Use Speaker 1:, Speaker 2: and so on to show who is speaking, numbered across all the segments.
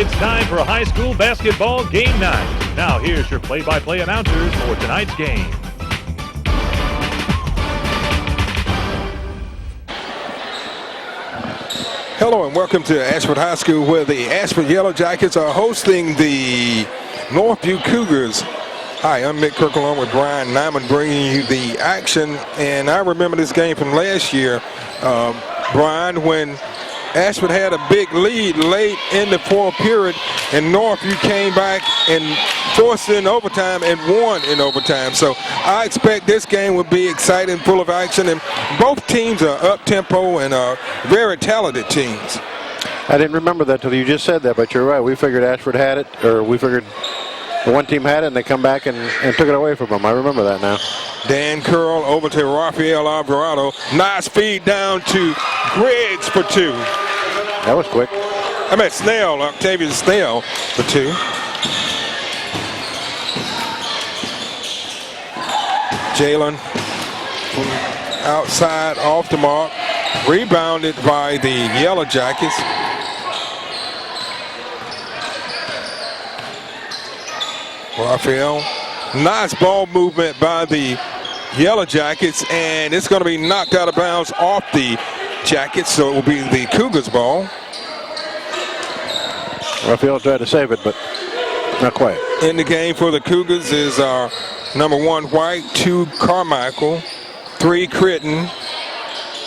Speaker 1: It's time for high school basketball game night. Now here's your play-by-play announcers for tonight's game.
Speaker 2: Hello and welcome to Ashford High School, where the Ashford Yellow Jackets are hosting the Northview Cougars. Hi, I'm Mick Kirk along with Brian Nyman bringing you the action. And I remember this game from last year, Brian, when Ashford had a big lead late in the fourth period, and Northview came back and forced it in overtime and won in overtime. So I expect this game will be exciting, full of action, and both teams are up-tempo and are very talented teams.
Speaker 3: I didn't remember that till you just said that, but you're right. We figured Ashford had it, or we figured the one team had it, and they come back and took it away from them. I remember that now.
Speaker 2: Dan Curl over to Rafael Alvarado. Nice feed down to Griggs for two.
Speaker 3: That was quick.
Speaker 2: I meant Snell, Octavius Snell for two. Jalen outside off the mark. Rebounded by the Yellow Jackets. Rafael. Nice ball movement by the Yellow Jackets, and it's going to be knocked out of bounds off the Jackets, so it will be the Cougars ball.
Speaker 3: Rafael tried to save it, but not quite.
Speaker 2: In the game for the Cougars is our number 1 White, 2 Carmichael, 3 Critton,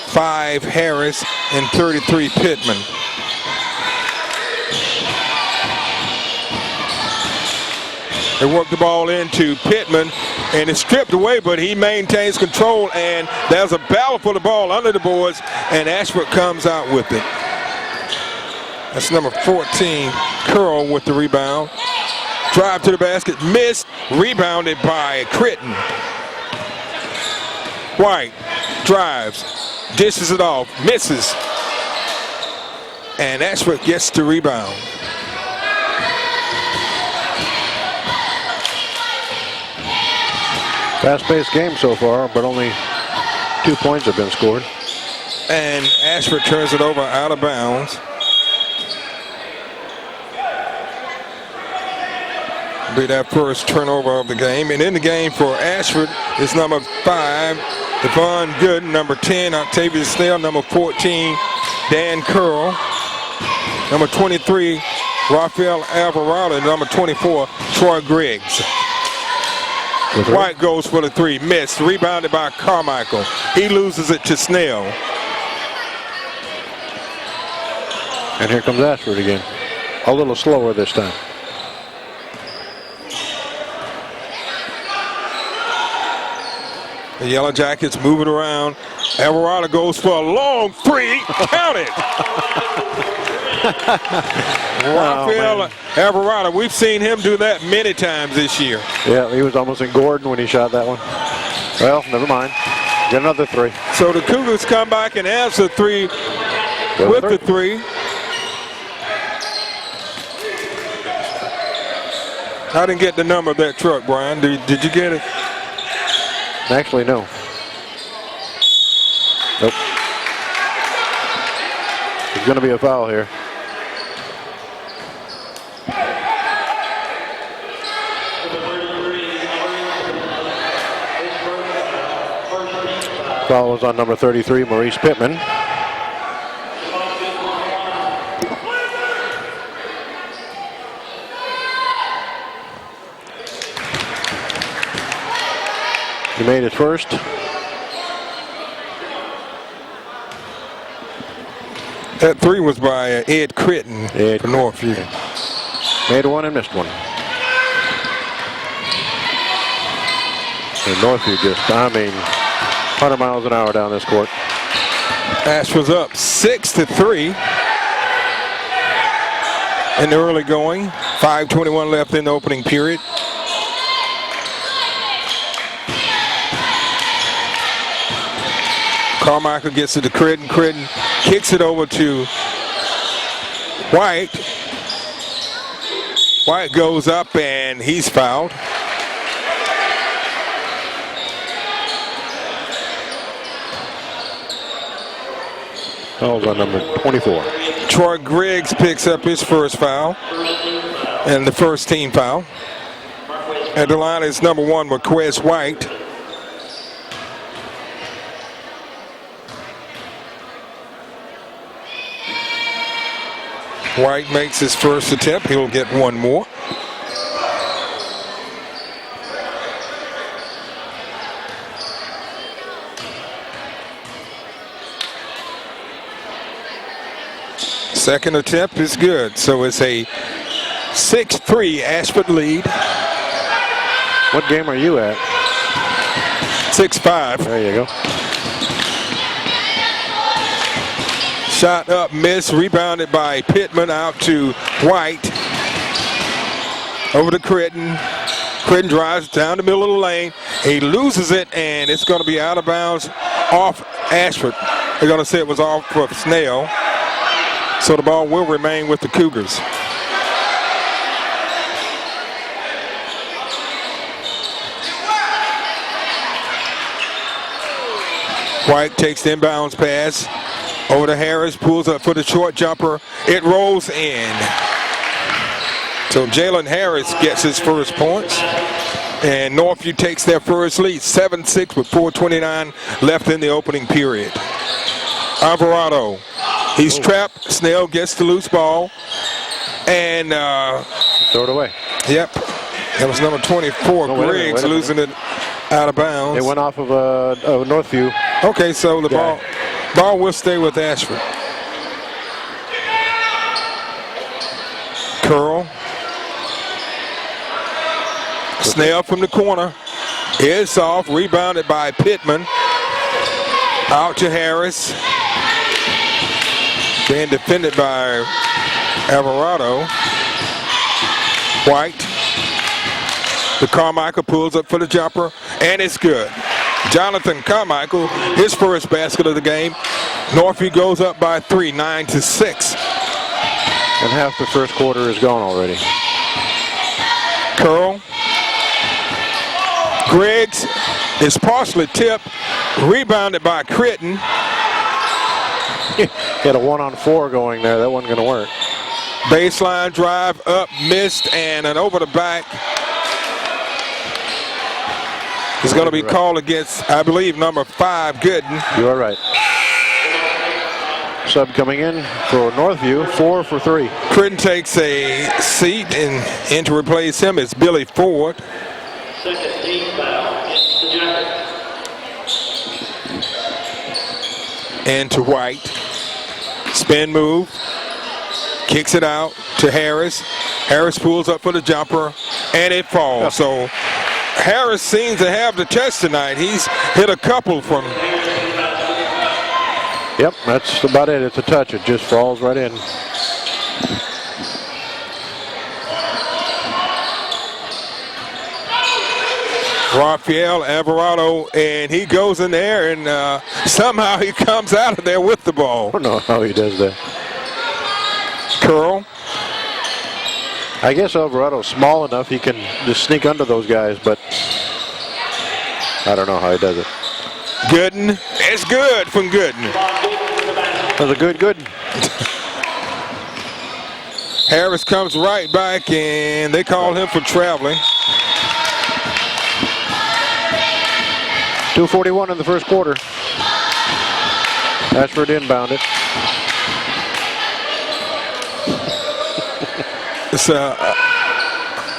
Speaker 2: 5 Harris, and 33 Pittman. They work the ball into Pittman, and it's stripped away, but he maintains control, and there's a battle for the ball under the boards, and Ashford comes out with it. That's number 14, Curl with the rebound. Drive to the basket, missed, rebounded by Critton. White drives, dishes it off, misses, and Ashford gets the rebound.
Speaker 3: Fast-paced game so far, but only 2 points have been scored.
Speaker 2: And Ashford turns it over out of bounds. Be that first turnover of the game. And in the game for Ashford is number 5, Devon Gooden, number 10, Octavius Snell, number 14, Dan Curl, number 23, Rafael Alvarado, and number 24, Troy Griggs. White goes for the 3, missed, rebounded by Carmichael. He loses it to Snell.
Speaker 3: And here comes Ashford again. A little slower this time.
Speaker 2: The Yellow Jackets moving around. Alvarado goes for a long 3. Count it. Rafael Alvarado, we've seen him do that many times this year.
Speaker 3: Yeah, he was almost in Gordon when he shot that one. Well, never mind. Get another 3.
Speaker 2: So the Cougars come back and answer 3 with the 3. I didn't get the number of that truck, Brian. Did you get it?
Speaker 3: Actually, no. Nope. There's going to be a foul here. Foul was on number 33, Maurice Pittman. He made his first.
Speaker 2: That 3 was by Ed Critton for Northview.
Speaker 3: Made one and missed one. And Northview just, 100 miles an hour down this court.
Speaker 2: Ashford's up 6-3 in the early going. 5:21 left in the opening period. Carmichael gets it to Critton. Critton kicks it over to White. White goes up and he's fouled.
Speaker 3: Fouls on number 24.
Speaker 2: Troy Griggs picks up his first foul and the first team foul. At the line is number 1, Marquez White. White makes his first attempt. He'll get one more. Second attempt is good. So it's a 6-3 Ashford lead.
Speaker 3: What game are you at?
Speaker 2: 6-5.
Speaker 3: There you go.
Speaker 2: Shot up, miss, rebounded by Pittman out to White. Over to Critton. Critton drives down the middle of the lane. He loses it, and it's going to be out of bounds off Ashford. They're going to say it was off of Snell. So the ball will remain with the Cougars. White takes the inbounds pass. Over to Harris, pulls up for the short jumper. It rolls in. So Jalen Harris gets his first points. And Northview takes their first lead, 7-6 with 4:29 left in the opening period. Alvarado, he's trapped. Snell gets the loose ball. And
Speaker 3: throw it away.
Speaker 2: Yep. That was number 24, Griggs, losing it out of bounds.
Speaker 3: It went off of Northview.
Speaker 2: Okay, so the ball will stay with Ashford. Curl. Snell from the corner. Is off. Rebounded by Pittman. Out to Harris. Being defended by Alvarado. White. The Carmichael pulls up for the jumper. And it's good. Jonathan Carmichael, his first basket of the game. Northview goes up by 3, 9-6.
Speaker 3: And half the first quarter is gone already.
Speaker 2: Curl. Griggs is partially tipped. Rebounded by Critton.
Speaker 3: Got a 1-on-4 going there. That wasn't going to work.
Speaker 2: Baseline drive up, missed, and an over the back. It's going to be called against, I believe, number 5, Gooden.
Speaker 3: You are right. Sub coming in for Northview, 4 for 3.
Speaker 2: Critton takes a seat, and in to replace him is Billy Ford.
Speaker 4: Second team foul against the Jackets.
Speaker 2: And to White. Spin move. Kicks it out to Harris. Harris pulls up for the jumper, and it falls. So Harris seems to have the touch tonight. He's hit a couple from.
Speaker 3: Yep, that's about it. It's a touch. It just falls right in.
Speaker 2: Rafael Alvarado, and he goes in there, and somehow he comes out of there with the ball.
Speaker 3: I don't know how he does that.
Speaker 2: Curl.
Speaker 3: I guess Alvarado's small enough he can just sneak under those guys, but I don't know how he does it.
Speaker 2: Gooden. It's good from Gooden.
Speaker 3: That's a good.
Speaker 2: Harris comes right back, and they call him for traveling.
Speaker 3: 2:41 in the first quarter. Ashford inbound it.
Speaker 2: It's a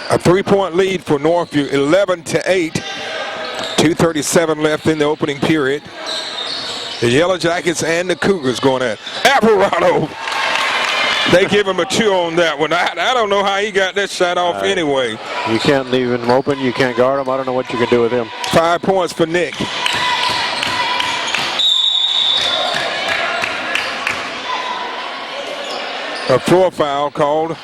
Speaker 2: 3-point lead for Northview, 11-8. 2:37 left in the opening period. The Yellow Jackets and the Cougars going at Alvarado. They give him a 2 on that one. I don't know how he got that shot off anyway.
Speaker 3: You can't leave him open. You can't guard him. I don't know what you can do with him.
Speaker 2: 5 points for Nick. A floor foul called.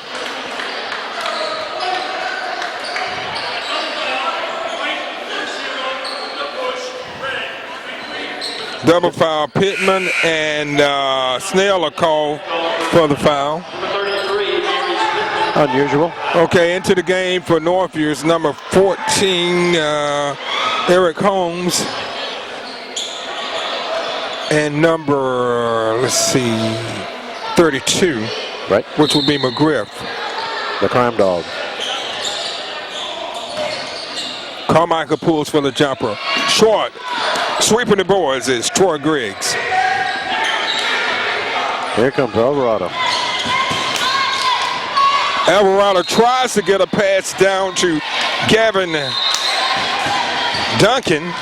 Speaker 2: Double foul. Pittman and Snell are called for the foul.
Speaker 3: Unusual.
Speaker 2: Okay, into the game for Northview is number 14, Eric Holmes. and number, let's see, 32,
Speaker 3: Right.
Speaker 2: which would be McGriff.
Speaker 3: The crime dog.
Speaker 2: Carmichael pulls for the jumper. Short. Sweeping the boards is Troy Griggs.
Speaker 3: Here comes Alvarado.
Speaker 2: Alvarado tries to get a pass down to Gavin Duncan.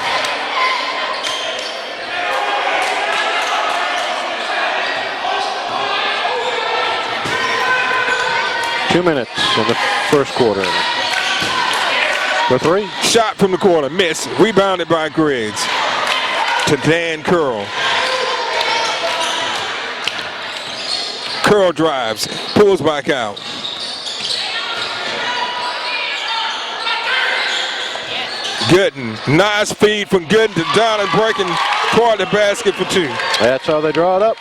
Speaker 3: Two minutes in the first quarter. For three.
Speaker 2: Shot from the corner, miss. Rebounded by Griggs to Dan Curl. Curl drives, pulls back out. Gooden, nice feed from Gooden to Don and breaking toward the basket for two.
Speaker 3: That's how they draw it up.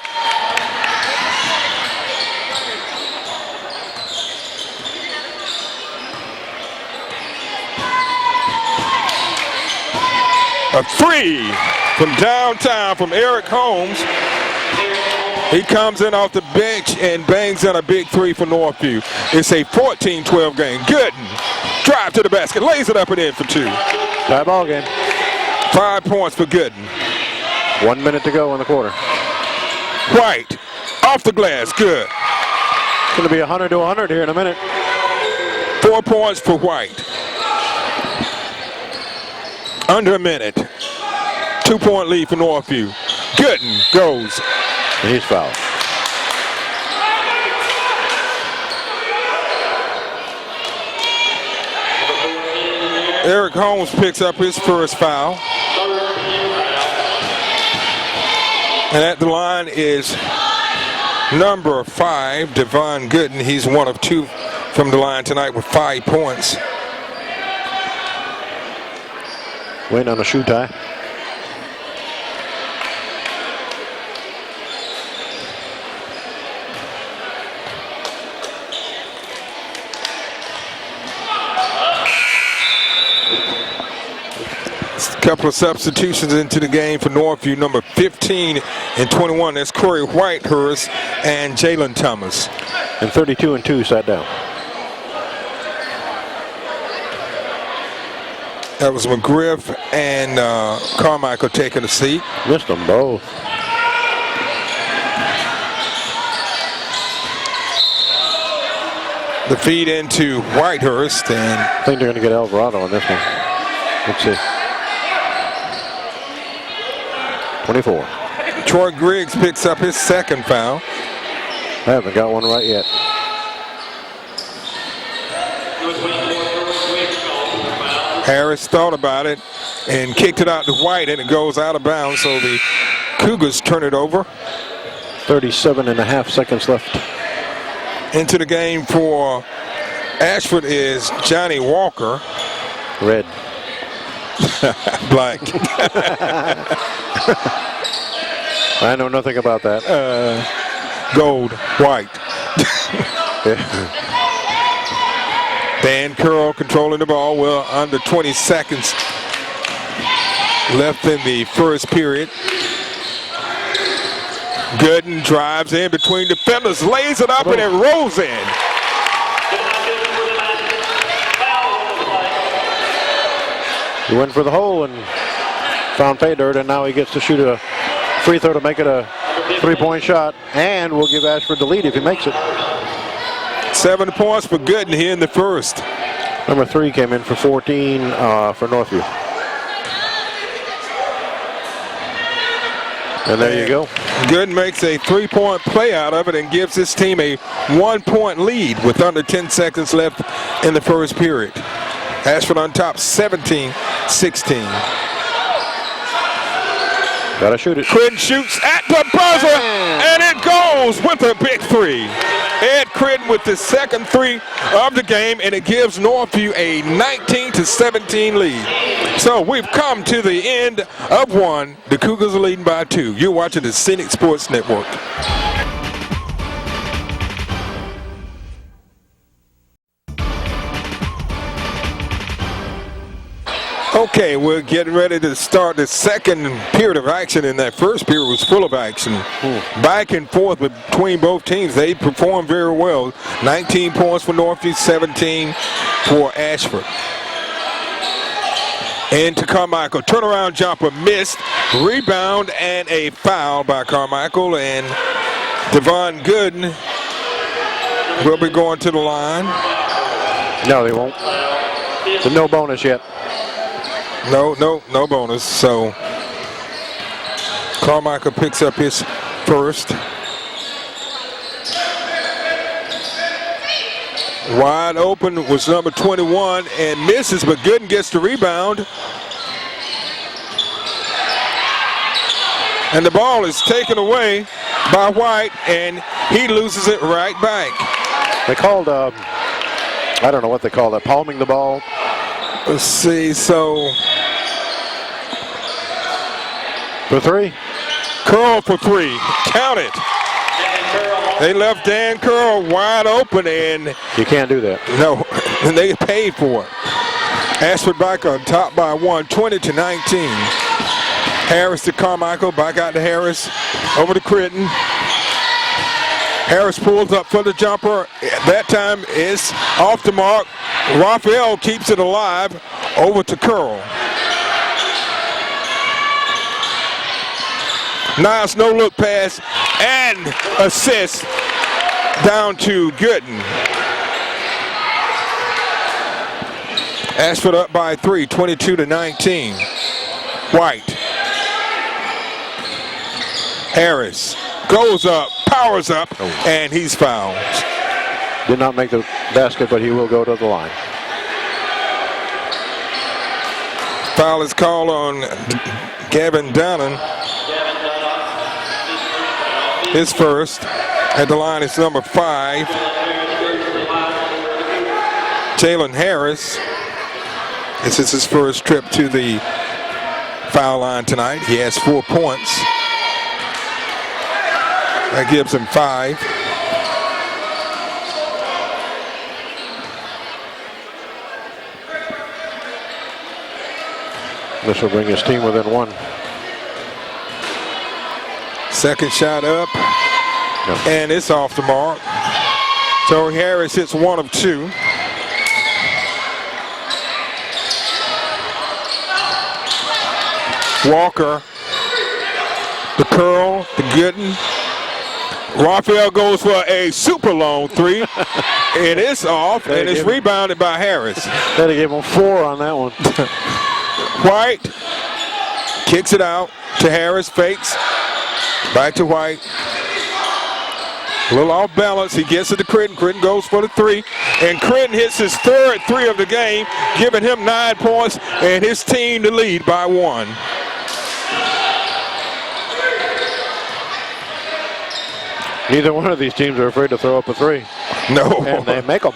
Speaker 2: A three from downtown from Eric Holmes. He comes in off the bench and bangs in a big three for Northview. It's a 14-12 game. Gooden, drive to the basket, lays it up and in for two.
Speaker 3: Tie ball game.
Speaker 2: 5 points for Gooden.
Speaker 3: 1 minute to go in the quarter.
Speaker 2: White, off the glass, good.
Speaker 3: It's going to be 100 to 100 here in a minute.
Speaker 2: 4 points for White. Under a minute. 2 point lead for Northview. Gooden goes.
Speaker 3: And he's fouled.
Speaker 2: Eric Holmes picks up his first foul. And at the line is number 5, Devon Gooden. He's one of 2 from the line tonight with 5 points.
Speaker 3: Waiting on a shoe tie.
Speaker 2: A couple of substitutions into the game for Northview. Number 15 and 21. That's Corey Whitehurst and Jalen Thomas.
Speaker 3: And 32 and 2 sat down.
Speaker 2: That was McGriff and Carmichael taking a seat.
Speaker 3: Missed them both.
Speaker 2: The feed into Whitehurst, and
Speaker 3: I think they're going to get Alvarado on this one. Let's see. 24.
Speaker 2: Troy Griggs picks up his second foul.
Speaker 3: I haven't got one right yet.
Speaker 2: Harris thought about it and kicked it out to White, and it goes out of bounds, so the Cougars turn it over.
Speaker 3: 37 and a half seconds left.
Speaker 2: Into the game for Ashford is Johnny Walker.
Speaker 3: Red.
Speaker 2: Black.
Speaker 3: I know nothing about that.
Speaker 2: Gold. White. Dan Curl controlling the ball. Well, under 20 seconds left in the first period. Gooden drives in between defenders, lays it up, and it rolls in.
Speaker 3: He went for the hole and found pay dirt, and now he gets to shoot a free throw to make it a 3-point shot, and we'll give Ashford the lead if he makes it.
Speaker 2: 7 points for Gooden here in the first.
Speaker 3: Number 3 came in for 14 for Northview. And there you go.
Speaker 2: Gooden makes a 3-point play out of it and gives his team a 1-point lead with under 10 seconds left in the first period. Ashford on top, 17-16.
Speaker 3: Gotta shoot it.
Speaker 2: Cridden shoots at the buzzer, and it goes with a big three. Ed Cridden with the second three of the game, and it gives Northview a 19-17 lead. So we've come to the end of one. The Cougars are leading by 2. You're watching the Scenic Sports Network. Okay, we're getting ready to start the second period of action, and that first period was full of action. Back and forth between both teams. They performed very well. 19 points for Northview, 17 for Ashford. Into Carmichael. Turnaround jumper missed. Rebound and a foul by Carmichael. And Devon Gooden will be going to the line.
Speaker 3: No, they won't. So no bonus yet.
Speaker 2: No bonus. So Carmichael picks up his first. Wide open was number 21 and misses, but Gooden gets the rebound. And the ball is taken away by White, and he loses it right back.
Speaker 3: They called, I don't know what they call that, palming the ball.
Speaker 2: Let's see, so.
Speaker 3: For three?
Speaker 2: Curl for three. Count it. They left Dan Curl wide open, and
Speaker 3: you can't do that.
Speaker 2: No, and they paid for it. Ashford back on top by 1, 20-19. Harris to Carmichael, back out to Harris, over to Critton. Harris pulls up for the jumper. That time it's off the mark. Raphael keeps it alive, over to Curl. Nice no-look pass and assist down to Gooden. Ashford up by 3, 22-19. White. Harris goes up, powers up, and he's fouled.
Speaker 3: Did not make the basket, but he will go to the line.
Speaker 2: Foul is called on Gavin Donnan. His first. At the line is number 5. Jalen Harris. This is his first trip to the foul line tonight. He has 4 points. That gives him 5.
Speaker 3: This will bring his team within 1.
Speaker 2: Second shot up, and it's off the mark. So Harris hits 1 of 2. Walker, the curl, the Gooden. Raphael goes for a super long 3. And it's off, and it's rebounded by Harris.
Speaker 3: They gave him 4 on that one.
Speaker 2: White kicks it out to Harris, fakes. Back to White. A little off balance. He gets it to Critton. Critton goes for the 3. And Critton hits his 3rd 3 of the game, giving him 9 points and his team the lead by 1.
Speaker 3: Neither one of these teams are afraid to throw up a 3.
Speaker 2: No.
Speaker 3: And they make them.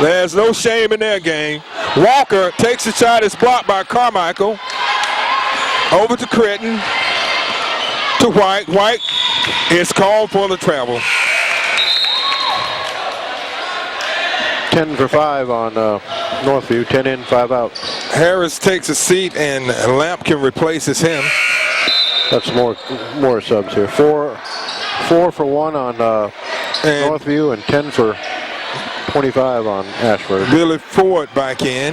Speaker 2: There's no shame in their game. Walker takes the shot. It's blocked by Carmichael. Over to Critton. To White. White is called for the travel.
Speaker 3: 10 for 5 on Northview. 10 in, 5 out.
Speaker 2: Harris takes a seat, and Lampkin replaces him.
Speaker 3: That's more subs here. 4 for 1 on Northview, and 10 for 25 on Ashford.
Speaker 2: Billy Ford back in.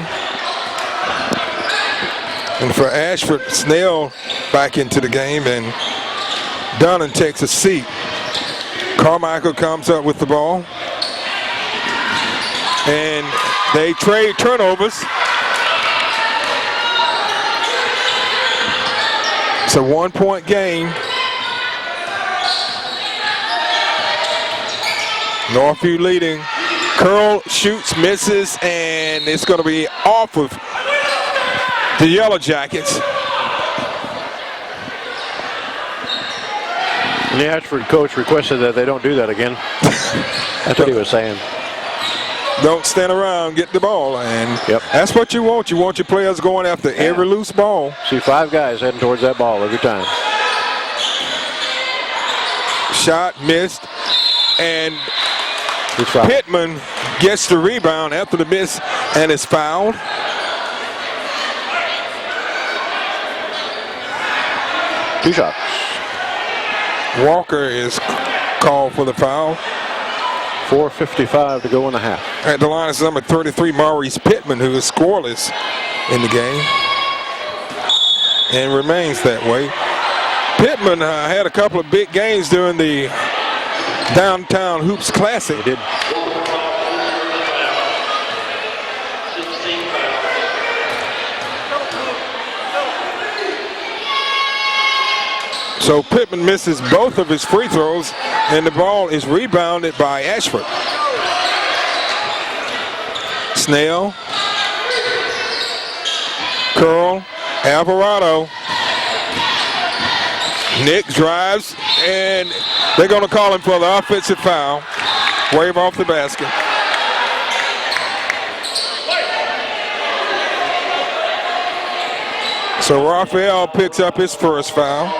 Speaker 2: And for Ashford, Snell back into the game, and Dunnan takes a seat. Carmichael comes up with the ball. And they trade turnovers. It's a 1-point game. Northview leading. Curl shoots, misses, and it's going to be off of the Yellow Jackets.
Speaker 3: And the Ashford coach requested that they don't do that again. That's what he was saying.
Speaker 2: Don't stand around, get the ball, and
Speaker 3: yep.
Speaker 2: That's what you want. You want your players going after every loose ball.
Speaker 3: See 5 guys heading towards that ball every time.
Speaker 2: Shot missed, and Pittman gets the rebound after the miss and is fouled.
Speaker 3: 2 shots.
Speaker 2: Walker is called for the foul.
Speaker 3: 4:55 to go in the half.
Speaker 2: At the line is number 33, Maurice Pittman, who is scoreless in the game and remains that way. Pittman had a couple of big games during the Downtown Hoops Classic.
Speaker 3: He did.
Speaker 2: So Pittman misses both of his free throws, and the ball is rebounded by Ashford. Snell, Curl, Alvarado. Nick drives, and they're going to call him for the offensive foul. Wave off the basket. So Raphael picks up his first foul.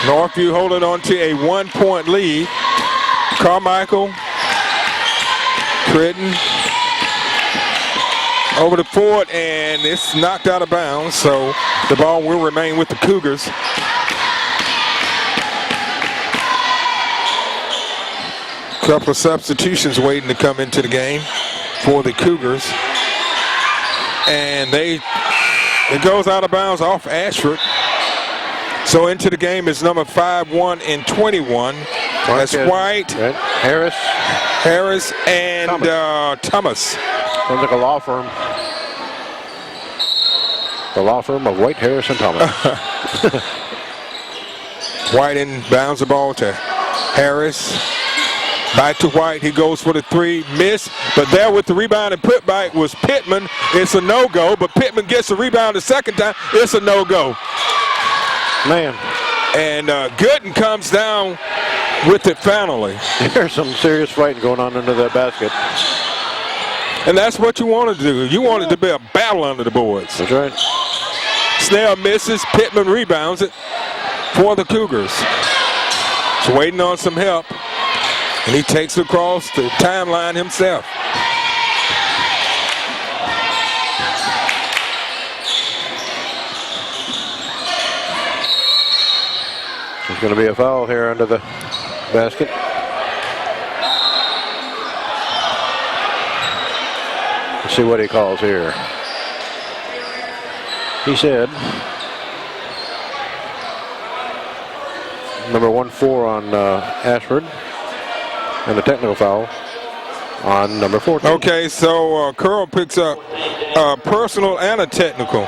Speaker 2: Northview holding on to a 1-point lead. Carmichael, Critton, over the Ford, and it's knocked out of bounds, so the ball will remain with the Cougars. Couple of substitutions waiting to come into the game for the Cougars. And it goes out of bounds off Ashford. So into the game is number 5, 1, and 21. That's White, Harris, and Thomas.
Speaker 3: Sounds like a law firm. The law firm of White, Harris, and Thomas.
Speaker 2: White inbounds the ball to Harris. Back to White. He goes for the 3. Miss. But there with the rebound and putback was Pittman. It's a no-go. But Pittman gets the rebound the second time. It's a no-go.
Speaker 3: Man.
Speaker 2: And Gooden comes down with it finally.
Speaker 3: There's some serious fighting going on under that basket.
Speaker 2: And that's what you want to do. You want it to be a battle under the boards.
Speaker 3: That's right.
Speaker 2: Snell misses. Pittman rebounds it for the Cougars. He's waiting on some help. And he takes it across the timeline himself.
Speaker 3: There's going to be a foul here under the basket. Let's see what he calls here. He said number 1-4 on Ashford, and a technical foul on number 14.
Speaker 2: Okay, so Curl picks up personal and a technical.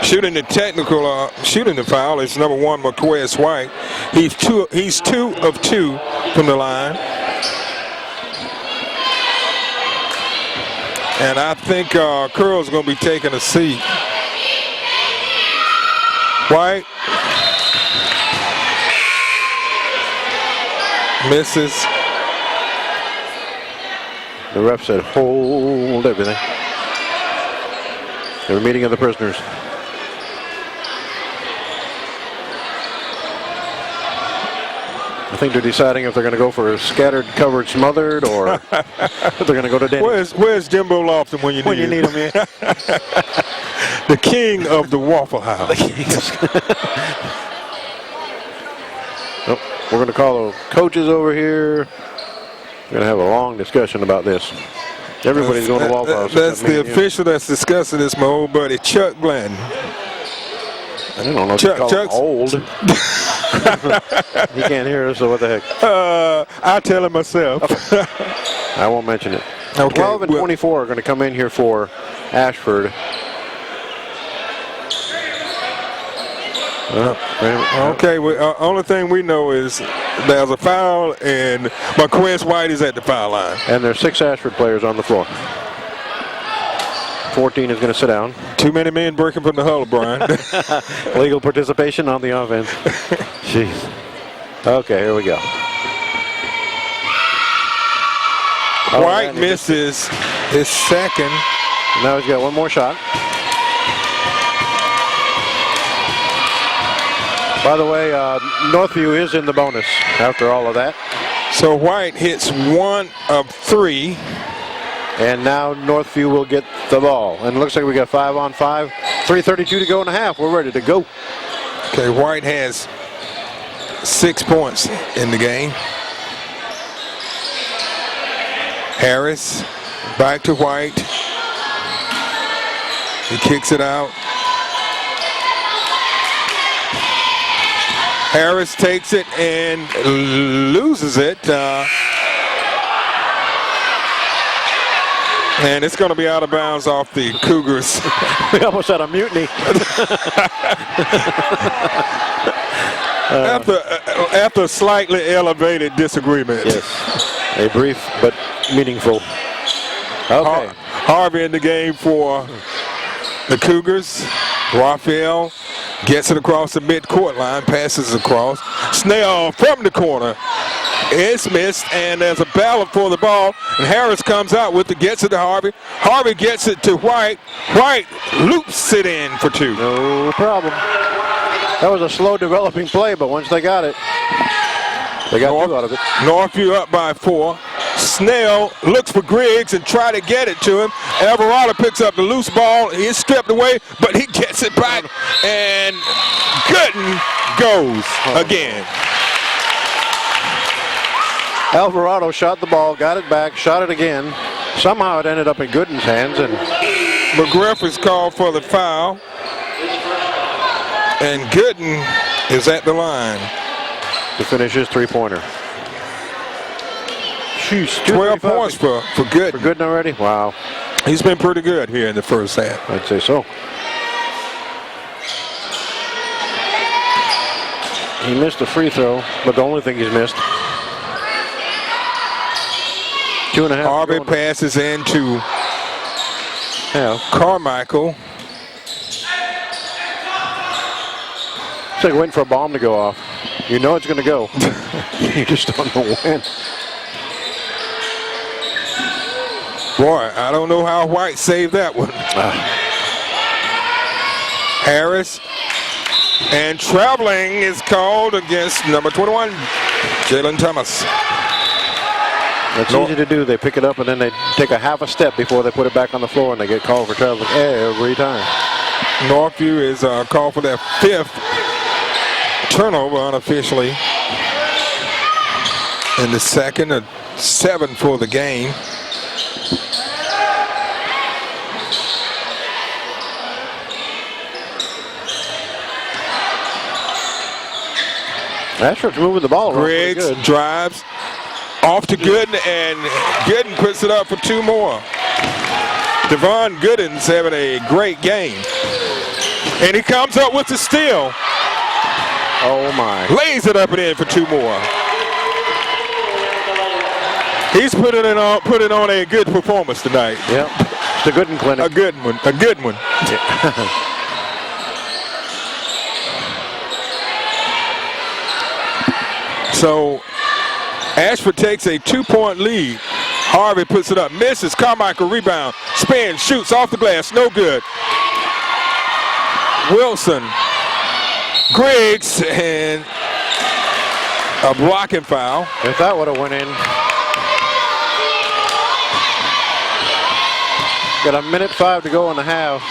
Speaker 2: Shooting the foul is number 1, Marquez White. He's 2 of 2 from the line. And I think Curl's going to be taking a seat. White misses.
Speaker 3: The ref said, hold everything. They're meeting of the prisoners. I think they're deciding if they're going to go for scattered, covered, smothered, or if they're going to go to Denny's.
Speaker 2: Where's Jimbo Lofton when you need him?
Speaker 3: Yeah.
Speaker 2: The king of the Waffle House.
Speaker 3: Nope. We're going to call the coaches over here. We're going to have a long discussion about this. Everybody's going to Waffle House.
Speaker 2: That's the official that's discussing this, my old buddy, Chuck Blanton.
Speaker 3: I don't know if you call him old. He can't hear us, so what the heck?
Speaker 2: I'll tell him myself.
Speaker 3: I won't mention it.
Speaker 2: Okay,
Speaker 3: 12 and 24 are going to come in here for Ashford.
Speaker 2: Okay, only thing we know is there's a foul and Marquez White is at the foul line.
Speaker 3: And there's 6 Ashford players on the floor. 14 is going to sit down.
Speaker 2: Too many men breaking from the huddle, Brian.
Speaker 3: Legal participation on the offense. Jeez. Okay, here we go.
Speaker 2: White misses his second.
Speaker 3: Now he's got one more shot. By the way, Northview is in the bonus after all of that.
Speaker 2: So White hits 1 of 3.
Speaker 3: And now Northview will get the ball. And it looks like we got 5-on-5. 3:32 to go in the half. We're ready to go.
Speaker 2: Okay, White has 6 points in the game. Harris back to White. He kicks it out. Harris takes it and loses it. And it's going to be out of bounds off the Cougars.
Speaker 3: We almost had a mutiny.
Speaker 2: After a slightly elevated disagreement.
Speaker 3: Yes, a brief but meaningful. Okay.
Speaker 2: Harvey in the game for the Cougars. Raphael gets it across the mid-court line, passes across. Snell from the corner. It's missed, and there's a battle for the ball. And Harris comes out with it, gets it to Harvey. Harvey gets it to White. White loops it in for 2.
Speaker 3: No problem. That was a slow developing play, but once they got it, they got 2 out of it.
Speaker 2: Northview up by 4. Snell looks for Griggs and try to get it to him. Alvarado picks up the loose ball. He's stripped away, but he gets it back, and Gooden goes again.
Speaker 3: Alvarado shot the ball, got it back, shot it again. Somehow it ended up in Gooden's hands, and
Speaker 2: McGriff is called for the foul. And Gooden is at the line
Speaker 3: to finish his 3-pointer.
Speaker 2: 12 points for Gooden.
Speaker 3: For Gooden already? Wow.
Speaker 2: He's been pretty good here in the first half.
Speaker 3: I'd say so. He missed a free throw, but the only thing he's missed. 2.5.
Speaker 2: Harvey passes into Carmichael.
Speaker 3: It's like waiting for a bomb to go off. You know it's going to go. You just don't know when.
Speaker 2: Boy, I don't know how White saved that one. Harris. And traveling is called against number 21, Jalen Thomas.
Speaker 3: That's easy to do. They pick it up and then they take a half a step before they put it back on the floor, and they get called for traveling every time.
Speaker 2: Northview is called for their 5th turnover unofficially. In the second, 7 for the game.
Speaker 3: Ashford's moving the ball around.
Speaker 2: Griggs drives off to Gooden, and Gooden puts it up for 2 more. Devon Gooden's having a great game. And he comes up with the steal.
Speaker 3: Oh my.
Speaker 2: Lays it up and in for 2 more. He's putting on a good performance tonight.
Speaker 3: Yep. It's a Gooden clinic.
Speaker 2: A good one. A good one.
Speaker 3: Yeah.
Speaker 2: So Ashford takes a 2-point lead. Harvey puts it up, misses. Carmichael rebound, spins, shoots off the glass, no good. Wilson, Griggs, and a blocking foul.
Speaker 3: If that would have went in. Got 1:05 to go in the half.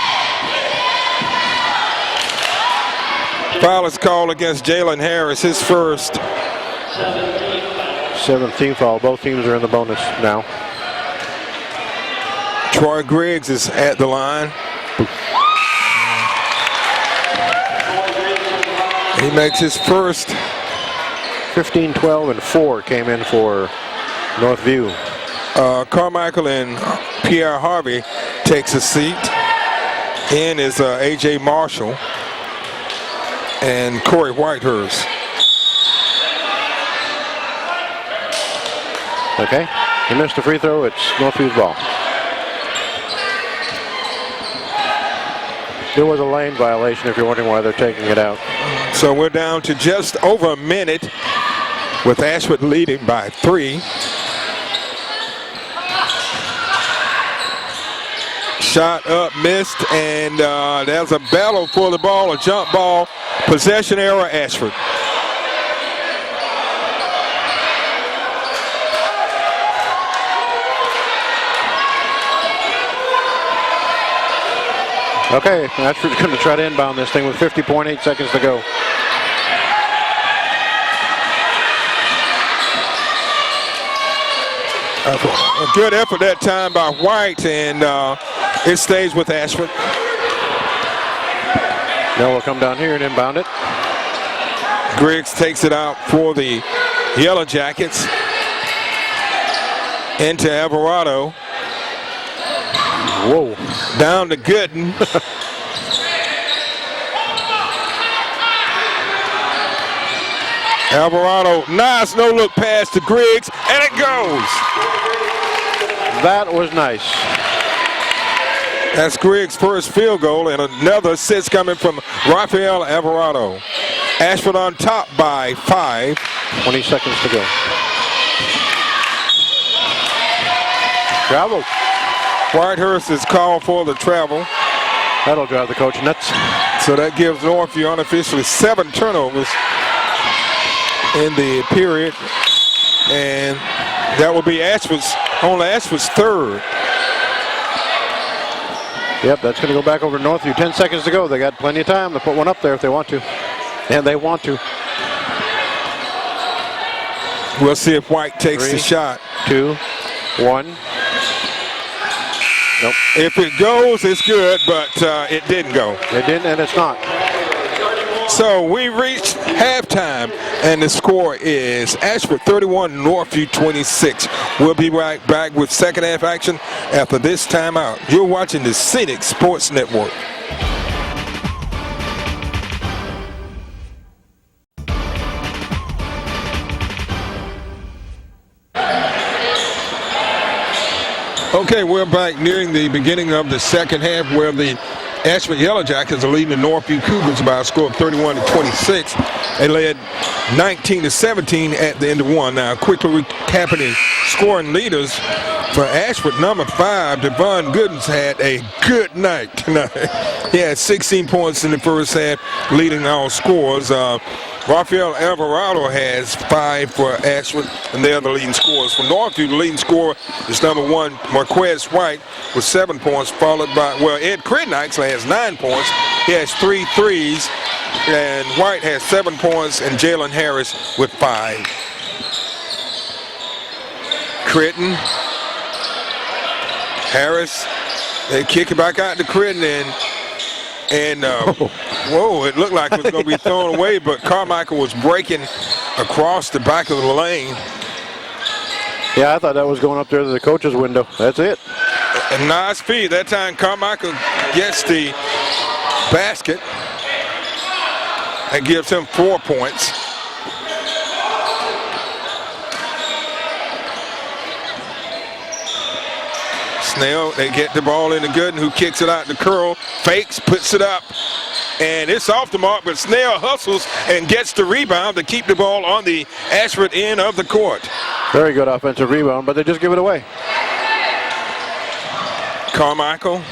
Speaker 2: Foul is called against Jalen Harris, his first.
Speaker 3: 17th foul. Both teams are in the bonus now.
Speaker 2: Troy Griggs is at the line. He makes his first.
Speaker 3: 15, 12, and 4 came in for Northview.
Speaker 2: Carmichael and Pierre Harvey takes a seat. In is A.J. Marshall and Corey Whitehurst.
Speaker 3: Okay, he missed a free throw. It's Northview's ball. There was a lane violation if you're wondering why they're taking it out.
Speaker 2: So we're down to just over a minute with Ashford leading by 3. Shot up, missed, and there's a battle for the ball, a jump ball, possession error, Ashford.
Speaker 3: Okay, Ashford's going to try to inbound this thing with 50.8 seconds to go.
Speaker 2: A good effort that time by White, and it stays with Ashford.
Speaker 3: Now we'll come down here and inbound it.
Speaker 2: Griggs takes it out for the Yellow Jackets. Into Alvarado.
Speaker 3: Whoa.
Speaker 2: Down to Gooden. Alvarado, nice no-look pass to Griggs, and it goes.
Speaker 3: That was nice.
Speaker 2: That's Griggs' first field goal, and another assist coming from Rafael Alvarado. Ashford on top by 5.
Speaker 3: 20 seconds to go. Travel.
Speaker 2: Whitehurst is called for the travel.
Speaker 3: That'll drive the coach nuts.
Speaker 2: So that gives Northview unofficially 7 turnovers in the period. And that will be Ashford's third.
Speaker 3: Yep, that's going to go back over to Northview. 10 seconds to go. They got plenty of time to put one up there if they want to. And they want to.
Speaker 2: We'll see if White takes
Speaker 3: 3,
Speaker 2: the shot.
Speaker 3: 2, 1. Nope.
Speaker 2: If it goes, it's good, but it didn't go.
Speaker 3: It didn't, and it's not.
Speaker 2: So we reached halftime, and the score is Ashford 31, Northview 26. We'll be right back with second half action after this timeout. You're watching the Scenic Sports Network. Okay, we're back nearing the beginning of the second half, where the Ashford Yellow Jackets are leading the Northview Cougars by a score of 31-26. They led 19-17 at the end of one. Now, quickly recapping the scoring leaders for Ashford, number 5, Devon Goodens had a good night tonight. He had 16 points in the first half, leading all scores. Rafael Alvarado has 5 for Ashford, and they're the leading scorers. For Northview, the leading scorer is number 1, Marquez White, with 7 points, followed by, Ed Critton actually has 9 points. He has 3 threes, and White has 7 points, and Jalen Harris with 5. Critton, Harris, they kick it back out to Critton, and whoa, it looked like it was going to be thrown away, but Carmichael was breaking across the back of the lane.
Speaker 3: Yeah, I thought that was going up there to the coach's window. That's it.
Speaker 2: A nice feed. That time Carmichael gets the basket. That gives him 4 points. Snell, they get the ball into Gooden, who kicks it out to Curl, fakes, puts it up, and it's off the mark, but Snell hustles and gets the rebound to keep the ball on the Ashford end of the court.
Speaker 3: Very good offensive rebound, but they just give it away.
Speaker 2: Carmichael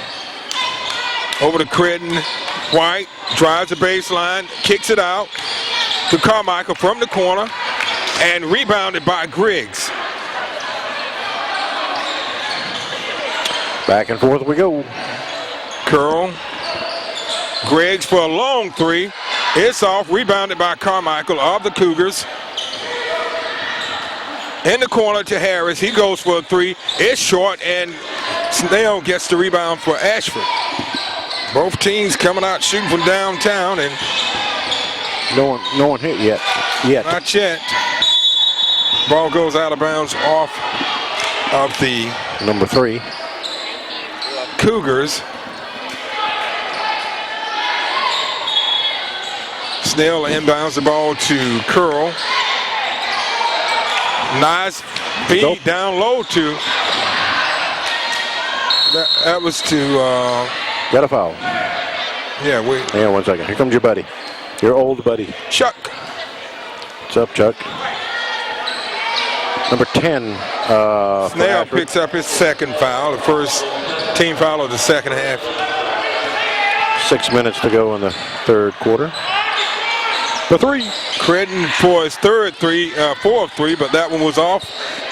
Speaker 2: over to Critton. White drives the baseline, kicks it out to Carmichael from the corner, and rebounded by Griggs.
Speaker 3: Back and forth we go.
Speaker 2: Curl. Griggs for a long 3. It's off, rebounded by Carmichael of the Cougars. In the corner to Harris. He goes for a 3. It's short, and Snell gets the rebound for Ashford. Both teams coming out shooting from downtown, and
Speaker 3: no one hit yet.
Speaker 2: Not yet. Ball goes out of bounds off of the
Speaker 3: number 3
Speaker 2: Cougars. Snell inbounds the ball to Curl. Nice feed down low to. That was to.
Speaker 3: Got a foul.
Speaker 2: Yeah,
Speaker 3: hang on 1 second. Here comes your buddy. Your old buddy.
Speaker 2: Chuck.
Speaker 3: What's up, Chuck? Number 10.
Speaker 2: Snell picks up his second foul, the first team foul of the second half.
Speaker 3: 6 minutes to go in the third quarter. The 3.
Speaker 2: Critton for his third 3, 4 of 3, but that one was off,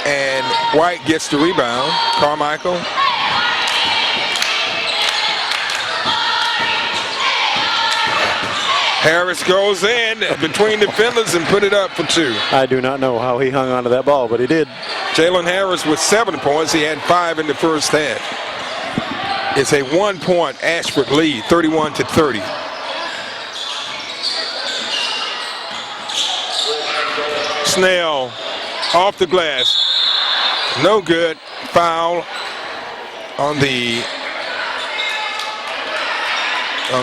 Speaker 2: and White gets the rebound. Carmichael. Harris goes in between defenders and put it up for 2.
Speaker 3: I do not know how he hung onto that ball, but he did.
Speaker 2: Jalen Harris with 7 points. He had 5 in the first half. It's a 1-point Ashford lead, 31-30. Snell off the glass. No good. Foul on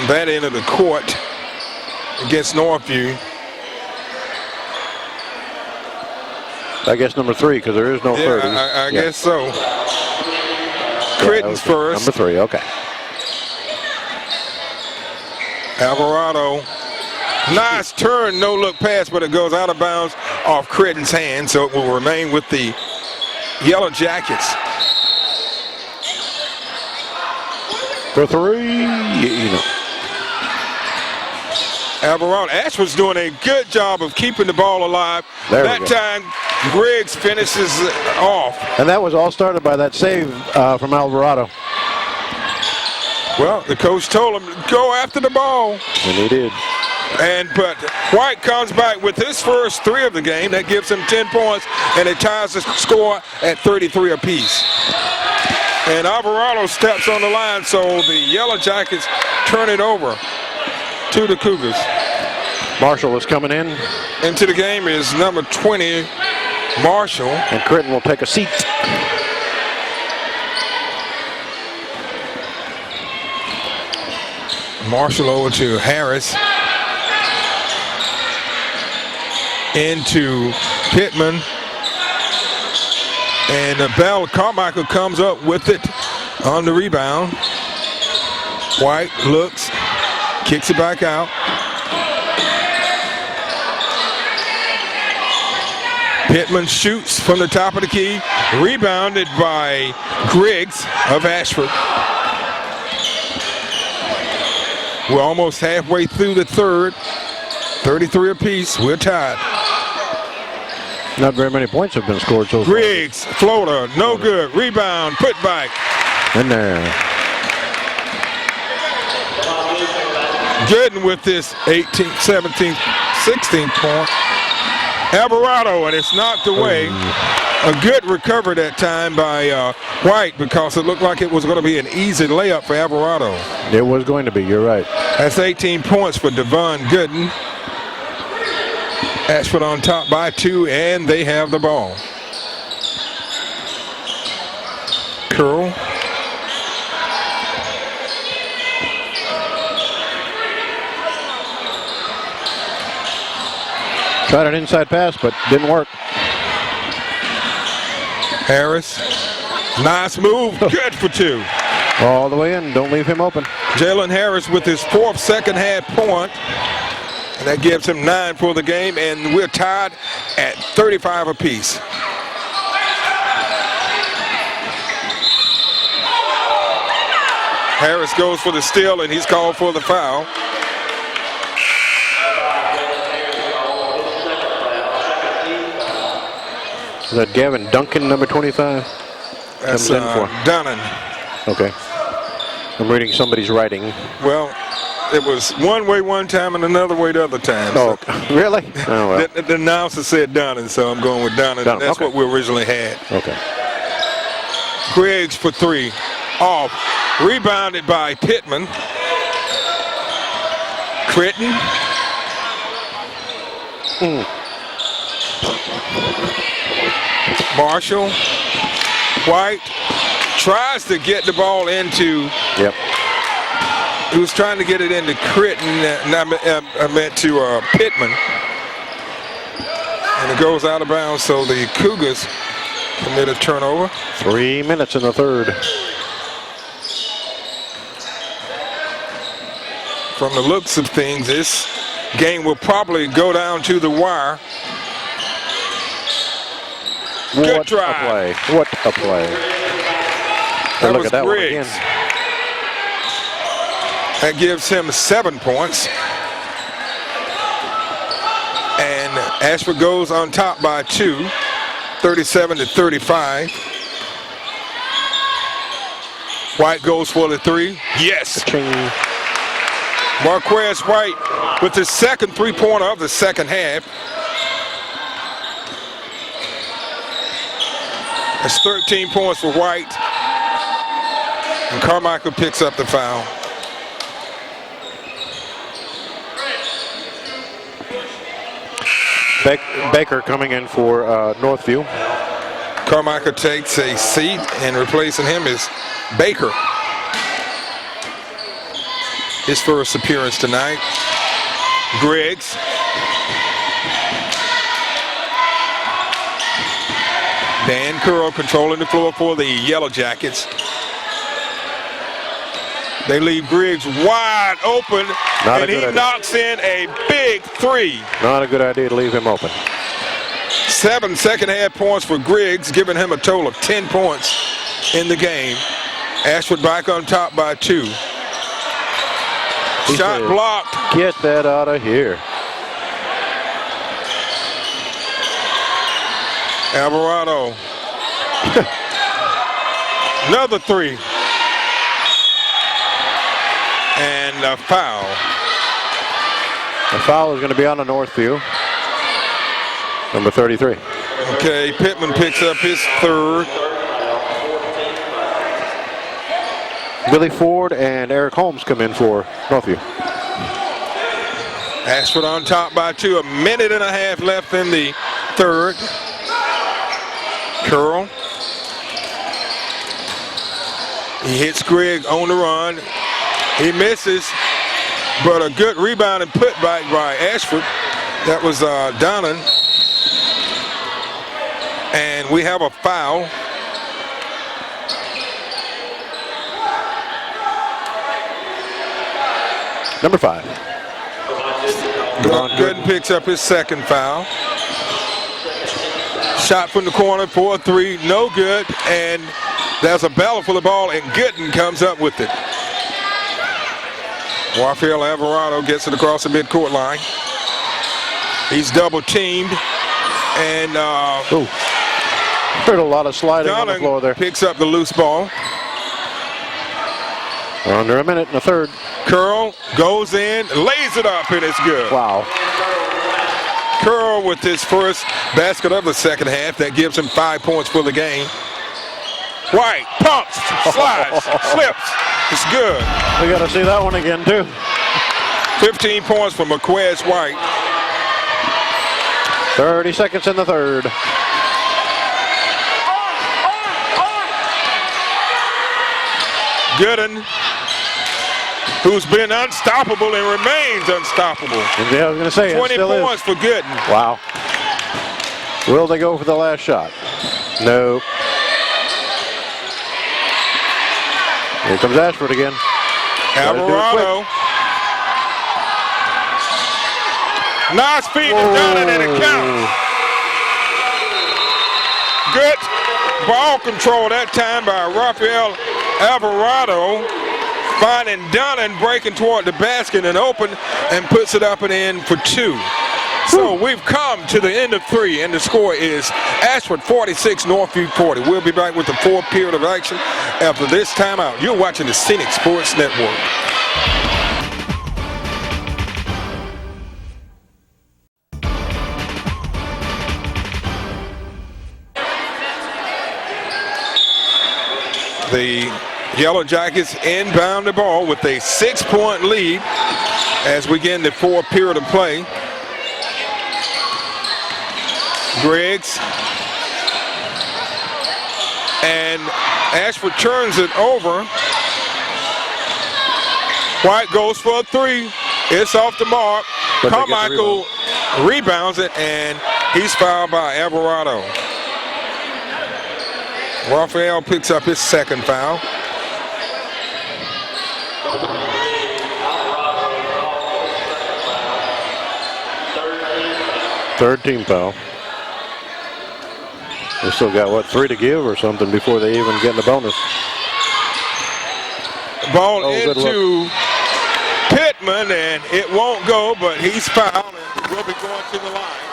Speaker 2: that end of the court against Northview.
Speaker 3: I guess number 3, because there is no third.
Speaker 2: I guess so. Critten's first.
Speaker 3: Number 3, okay.
Speaker 2: Alvarado. Nice turn, no look pass, but it goes out of bounds off Critten's hand, so it will remain with the Yellow Jackets.
Speaker 3: For 3,
Speaker 2: Alvarado. Ashford's doing a good job of keeping the ball alive. That time, Griggs finishes off.
Speaker 3: And that was all started by that save from Alvarado.
Speaker 2: Well, the coach told him to go after the ball.
Speaker 3: And he did.
Speaker 2: But White comes back with his first 3 of the game. That gives him 10 points, and it ties the score at 33 apiece. And Alvarado steps on the line, so the Yellow Jackets turn it over to the Cougars.
Speaker 3: Marshall is coming in.
Speaker 2: Into the game is number 20, Marshall.
Speaker 3: And Critten will take a seat.
Speaker 2: Marshall over to Harris. Into Pittman. And Bell Carmichael comes up with it on the rebound. White looks, kicks it back out. Pittman shoots from the top of the key, rebounded by Griggs of Ashford. We're almost halfway through the third. 33 apiece, we're tied.
Speaker 3: Not very many points have been scored so far.
Speaker 2: Griggs, floater, no good. Rebound, put back.
Speaker 3: In there.
Speaker 2: Gooden with this 18th, 17th, 16th point. Alvarado, and it's knocked away. A good recovery that time by White, because it looked like it was going to be an easy layup for Alvarado.
Speaker 3: It was going to be, you're right.
Speaker 2: That's 18 points for Devon Gooden. Ashford on top by 2, and they have the ball. Curl.
Speaker 3: Tried an inside pass, but didn't work.
Speaker 2: Harris. Nice move. Good for 2.
Speaker 3: All the way in. Don't leave him open.
Speaker 2: Jalen Harris with his 4th second half point. And that gives him 9 for the game, and we're tied at 35 apiece. Harris goes for the steal, and he's called for the foul.
Speaker 3: Is that Gavin Duncan, number 25?
Speaker 2: That's Dunnan.
Speaker 3: Okay. I'm reading somebody's writing.
Speaker 2: Well, it was one way one time and another way the other time.
Speaker 3: Oh,
Speaker 2: so.
Speaker 3: Really? Oh, well.
Speaker 2: The announcer said Dunnan, so I'm going with Dunnan. That's
Speaker 3: okay.
Speaker 2: what we originally had.
Speaker 3: Okay.
Speaker 2: Griggs for 3. Off. Rebounded by Pittman. Critton. Marshall. White tries to get the ball into.
Speaker 3: Yep.
Speaker 2: He was trying to get it into Critton. I meant to Pittman. And it goes out of bounds, so the Cougars commit a turnover.
Speaker 3: 3 minutes in the third.
Speaker 2: From the looks of things, this game will probably go down to the wire. Good drive.
Speaker 3: What a play.
Speaker 2: That
Speaker 3: look
Speaker 2: was
Speaker 3: at that
Speaker 2: Griggs.
Speaker 3: one again.
Speaker 2: That gives him 7 points. And Ashford goes on top by 2, 37-35. White goes for the 3. Yes.
Speaker 3: Ching.
Speaker 2: Marquez White with his second three-pointer of the second half. That's 13 points for White. And Carmichael picks up the foul.
Speaker 3: Baker coming in for Northview.
Speaker 2: Carmichael takes a seat, and replacing him is Baker. His first appearance tonight. Griggs. Dan Curl controlling the floor for the Yellow Jackets. They leave Griggs wide open, and he knocks in a big three.
Speaker 3: Not a good idea to leave him open.
Speaker 2: 7 second half points for Griggs, giving him a total of 10 points in the game. Ashford back on top by 2. Shot blocked.
Speaker 3: Get that out of here.
Speaker 2: Alvarado. Another three. And a foul.
Speaker 3: The foul is going to be on the Northview. Number 33.
Speaker 2: Okay, Pittman picks up his third.
Speaker 3: Billy Ford and Eric Holmes come in for Northview.
Speaker 2: Ashford on top by 2. A minute and a half left in the third. Curl. He hits Griggs on the run. He misses, but a good rebound and putback by Ashford. That was Donnan. And we have a foul.
Speaker 3: Number 5.
Speaker 2: Gooden picks up his second foul. Shot from the corner for a three, no good. And there's a battle for the ball, and Gooden comes up with it. Rafael Alvarado gets it across the midcourt line. He's double teamed, and
Speaker 3: heard a lot of sliding on the floor there.
Speaker 2: Picks up the loose ball.
Speaker 3: We're under a minute and a third.
Speaker 2: Curl goes in, lays it up, and it's good.
Speaker 3: Wow.
Speaker 2: Curl with his first basket of the second half. That gives him 5 points for the game. White pumps, slides, slips. It's good.
Speaker 3: We got to see that one again, too.
Speaker 2: 15 points for Marquez White.
Speaker 3: 30 seconds in the third.
Speaker 2: Gooden, who's been unstoppable and remains unstoppable.
Speaker 3: Yeah, I was going to say
Speaker 2: 20 points for Gooden.
Speaker 3: Wow. Will they go for the last shot? No. Here comes Ashford again.
Speaker 2: Alvarado. Nice feed to Donnan, and it counts. Good ball control that time by Rafael Alvarado. Finding Donnan breaking toward the basket and open, and puts it up and in for 2. So we've come to the end of 3, and the score is Ashford 46, Northview 40. We'll be back with the fourth period of action after this timeout. You're watching the Scenic Sports Network. The Yellow Jackets inbound the ball with a 6-point lead as we get in the fourth period of play. Griggs. And Ashford turns it over. White goes for a 3. It's off the mark. Carmichael rebounds it, and he's fouled by Alvarado. Rafael picks up his second foul.
Speaker 3: Third team foul. They still got, what, 3 to give or something before they even get in the bonus.
Speaker 2: Ball into Pittman, and it won't go, but he's fouled and will be going to the line.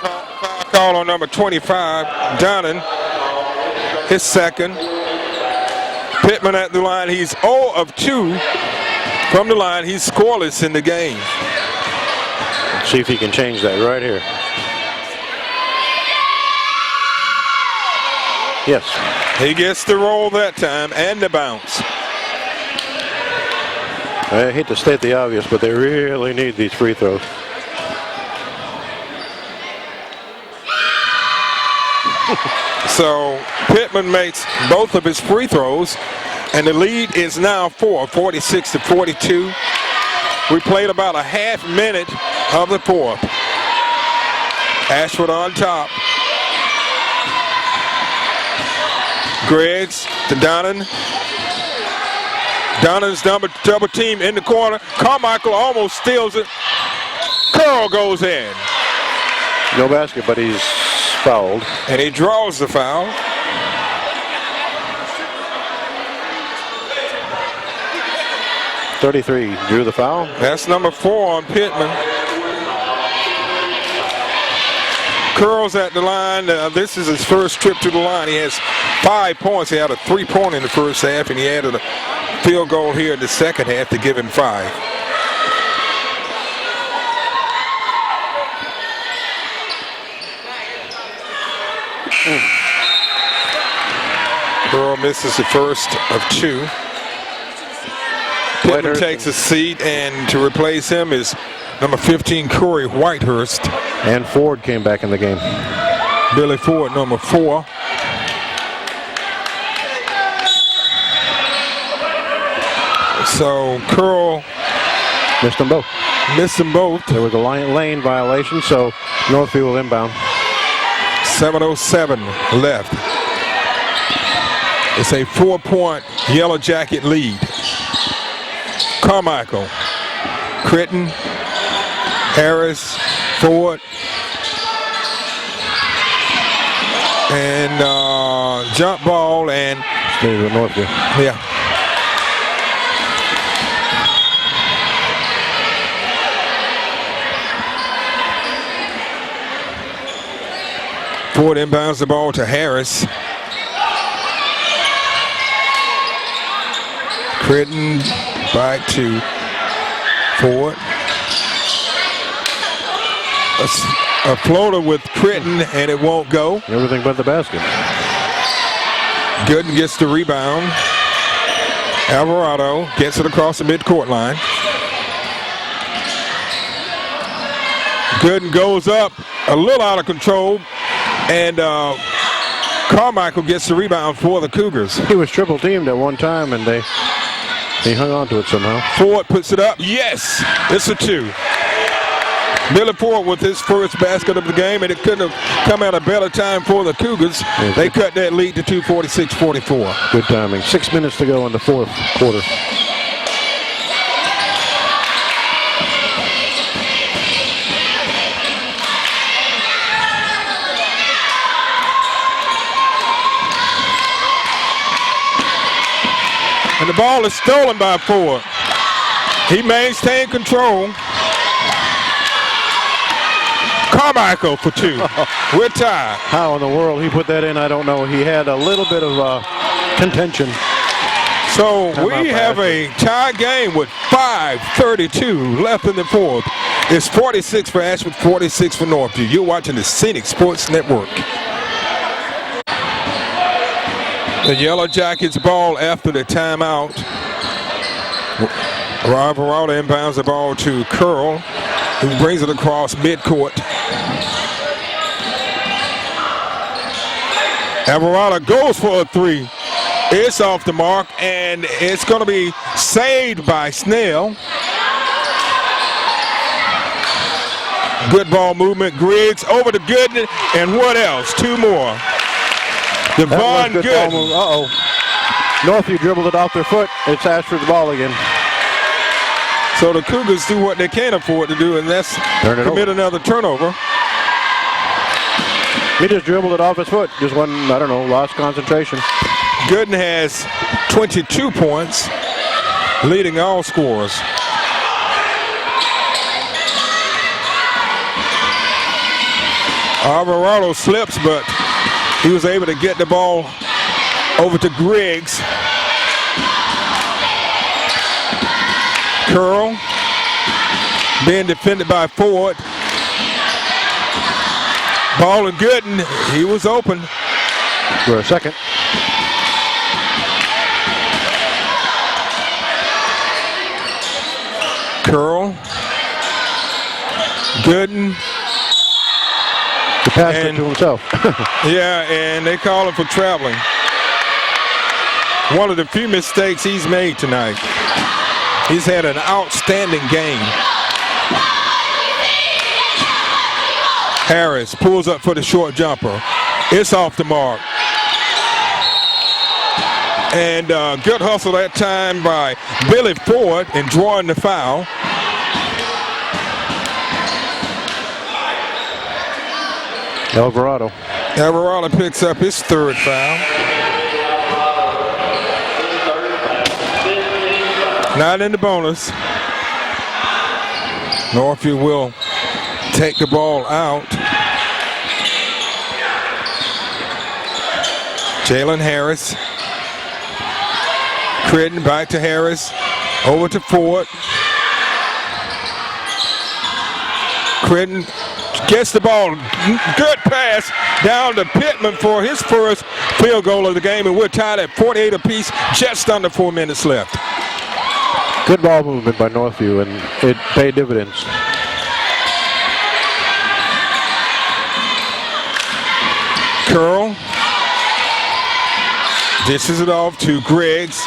Speaker 2: Foul call on number 25, Donnan. His second. Pittman at the line. He's 0 of 2 from the line. He's scoreless in the game.
Speaker 3: Let's see if he can change that right here. Yes.
Speaker 2: He gets the roll that time and the bounce.
Speaker 3: I hate to state the obvious, but they really need these free throws.
Speaker 2: So Pittman makes both of his free throws, and the lead is now 46 to 42. We played about a half minute of the fourth. Ashford on top. Griggs to Donnan. Donnan's double team in the corner. Carmichael almost steals it. Curl goes in.
Speaker 3: No basket, but he's fouled.
Speaker 2: And he draws the foul.
Speaker 3: .33 drew the foul.
Speaker 2: That's number 4 on Pittman. Curls at the line. This is his first trip to the line. He has 5 points. He had a 3-pointer in the first half, and he added a field goal here in the second half to give him 5. Curl misses the first of 2. Pittman takes a seat, and to replace him is number 15, Corey Whitehurst.
Speaker 3: And Ford came back in the game.
Speaker 2: Billy Ford, number 4. So Curl
Speaker 3: missed them both.
Speaker 2: There
Speaker 3: was a lane violation, so Northview will inbound.
Speaker 2: 7:07 left. It's a 4-point Yellow Jacket lead. Carmichael, Critton, Harris, Ford, and jump ball, and
Speaker 3: Stay with Northview.
Speaker 2: Yeah. Ford inbounds the ball to Harris. Critton back to Ford. A floater with Critton, and it won't go.
Speaker 3: Everything but the basket.
Speaker 2: Gooden gets the rebound. Alvarado gets it across the midcourt line. Gooden goes up a little out of control, and Carmichael gets the rebound for the Cougars.
Speaker 3: He was triple teamed at one time, and he hung on to it somehow.
Speaker 2: Ford puts it up. Yes, it's a 2. Billy Ford with his first basket of the game, and it couldn't have come at a better time for the Cougars. They cut that lead to 2:46-44.
Speaker 3: Good timing. 6 minutes to go in the fourth quarter.
Speaker 2: And the ball is stolen by Ford. He maintained control. Carmichael for 2. We're tied.
Speaker 3: How in the world he put that in, I don't know. He had a little bit of contention.
Speaker 2: So we have a tie game with 5:32 left in the fourth. It's 46 for Ashford, 46 for Northview. You're watching the Scenic Sports Network. The Yellow Jackets ball after the timeout. Alvarado inbounds the ball to Curl, who brings it across midcourt. Alvarado goes for a 3. It's off the mark, and it's going to be saved by Snell. Good ball movement. Griggs over to Gooden, and what else? 2 more. Devon Gooden.
Speaker 3: Uh-oh. Northview dribbled it off their foot. It's Ashford's ball again.
Speaker 2: So the Cougars do what they can't afford to do, and that's commit another turnover.
Speaker 3: He just dribbled it off his foot. Just one, I don't know, lost concentration.
Speaker 2: Gooden has 22 points, leading all scorers. Alvarado slips, but he was able to get the ball over to Griggs. Curl being defended by Ford. Ball and Gooden, he was open.
Speaker 3: For a second.
Speaker 2: Curl. Gooden.
Speaker 3: He passed it to himself.
Speaker 2: Yeah, and they call him for traveling. One of the few mistakes he's made tonight. He's had an outstanding game. Harris pulls up for the short jumper. It's off the mark. And good hustle that time by Billy Ford in drawing the foul. Alvarado picks up his third foul. Not in the bonus. Northview will take the ball out. Jalen Harris. Critton back to Harris. Over to Ford. Critton gets the ball. Good pass down to Pittman for his first field goal of the game, and we're tied at 48 apiece, just under 4 minutes left.
Speaker 3: Good ball movement by Northview, and it paid dividends.
Speaker 2: Curl dishes it off to Griggs.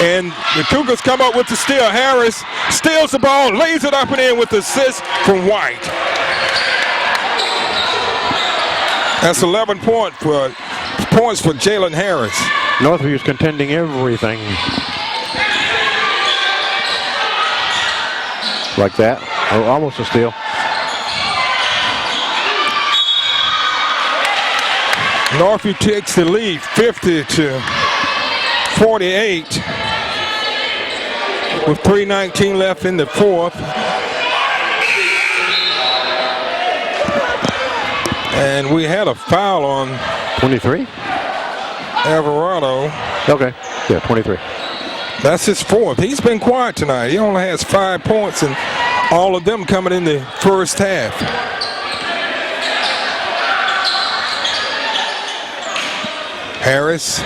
Speaker 2: And the Cougars come up with the steal. Harris steals the ball, lays it up and in with the assist from White. That's 11 points for Jalen Harris.
Speaker 3: Northview is contending everything. Like that. Oh, almost a steal.
Speaker 2: Northview takes the lead 50 to 48 with 3:19 left in the fourth. And we had a foul on
Speaker 3: 23?
Speaker 2: Alvarado.
Speaker 3: Okay, yeah, 23.
Speaker 2: That's his fourth. He's been quiet tonight. He only has 5 points, and all of them coming in the first half. Harris.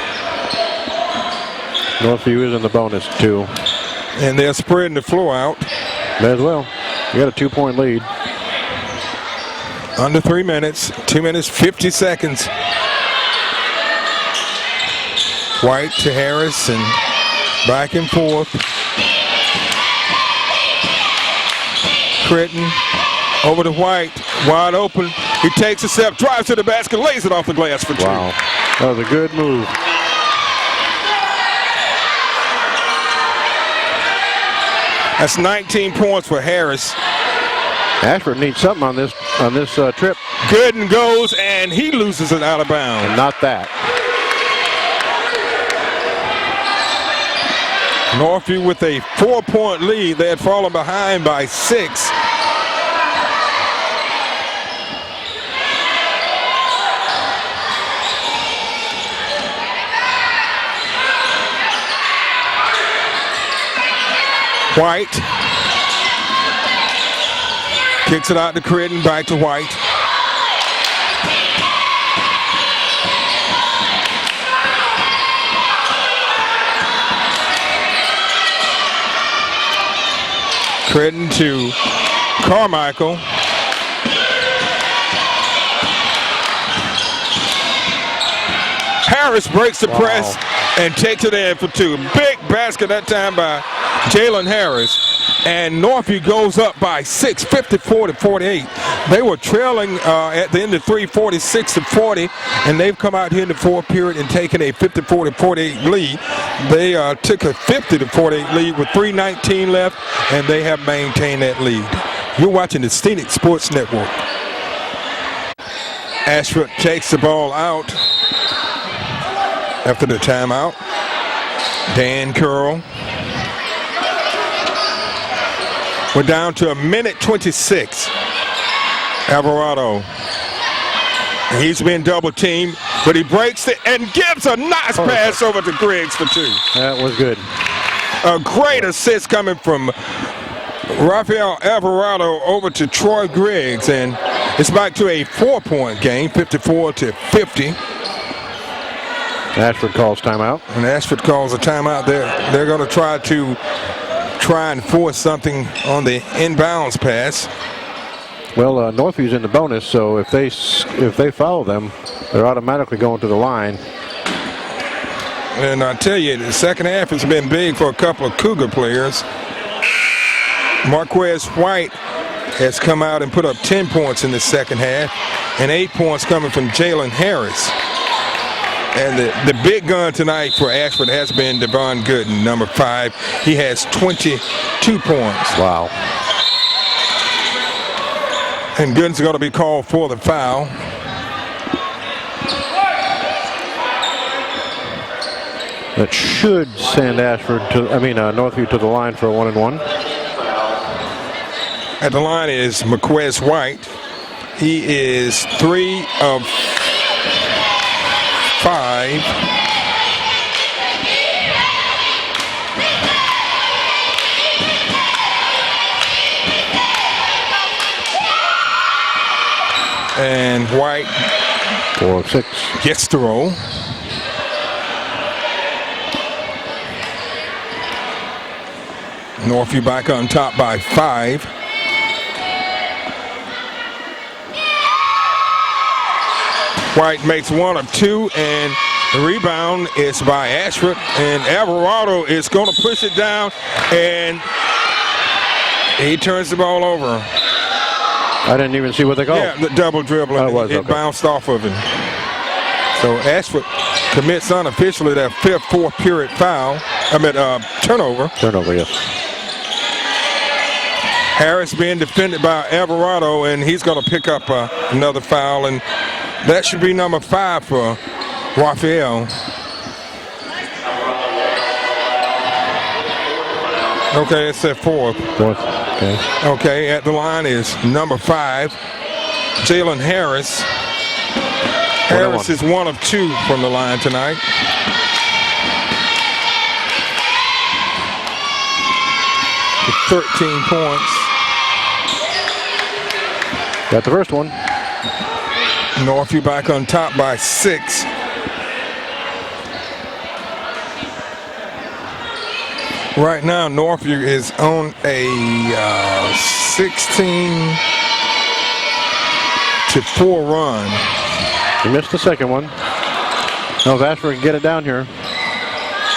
Speaker 3: Northview is in the bonus, too.
Speaker 2: And they're spreading the floor out.
Speaker 3: May as well. You got a 2-point lead.
Speaker 2: Under 3 minutes. 2 minutes, 50 seconds. White to Harris and back and forth. Critton over to White. Wide open. He takes a step, drives to the basket, lays it off the glass for two.
Speaker 3: Wow. That was a good move.
Speaker 2: That's 19 points for Harris.
Speaker 3: Ashford needs something on this trip.
Speaker 2: Gooden goes and he loses it out of bounds.
Speaker 3: And not that.
Speaker 2: Northview with a 4-point lead. They had fallen behind by 6. White kicks it out to Critton, back to White. Critton to Carmichael. Harris breaks the press and takes it in for 2. Big basket that time by Jalen Harris. And Northview goes up by 6, 54 to 48. They were trailing at the end of 3, 46 to 40, and they've come out here in the fourth period and taken a 54 to 48 lead. They took a 50 to 48 lead with 3:19 left, and they have maintained that lead. You're watching the Scenic Sports Network. Ashford takes the ball out after the timeout. Dan Curl. We're down to 1:26. Alvarado. He's been double teamed. but he breaks it and gives a nice pass over to Griggs for 2.
Speaker 3: That was good.
Speaker 2: A great assist coming from Rafael Alvarado over to Troy Griggs, and it's back to a 4-point game, 54-50.
Speaker 3: Ashford calls timeout.
Speaker 2: And Ashford calls a timeout. They're going to try and force something on the inbounds pass.
Speaker 3: Well, Northview's in the bonus, so if they foul them, they're automatically going to the line.
Speaker 2: And I tell you, the second half has been big for a couple of Cougar players. Marquez White has come out and put up 10 points in the second half, and 8 points coming from Jalen Harris. And the big gun tonight for Ashford has been Devon Gooden, number 5. He has 22 points.
Speaker 3: Wow.
Speaker 2: And Gooden's going to be called for the foul.
Speaker 3: That should send Northview to the line for a 1-and-1.
Speaker 2: At the line is Marquez White. He is 3 of 5. And White
Speaker 3: 4 of 6.
Speaker 2: gets the roll. Northview back on top by 5. White makes 1 of 2, and the rebound is by Ashford, and Alvarado is going to push it down, and he turns the ball over.
Speaker 3: I didn't even see what they called.
Speaker 2: Yeah, the double dribbling. It bounced off of him. So Ashford commits unofficially that 5th, 4th period foul. Turnover.
Speaker 3: Turnover, yes.
Speaker 2: Harris being defended by Alvarado, and he's going to pick up another foul, and that should be number 5 for Rafael. Okay, it's at 4th.
Speaker 3: 4th. Okay.
Speaker 2: Okay, at the line is number 5, Jalen Harris. Harris is 1 of 2 from the line tonight. With 13 points.
Speaker 3: Got the first one.
Speaker 2: Northview back on top by 6. Right now, Northview is on a 16-4 run.
Speaker 3: He missed the second one. Now if Ashford can get it down here.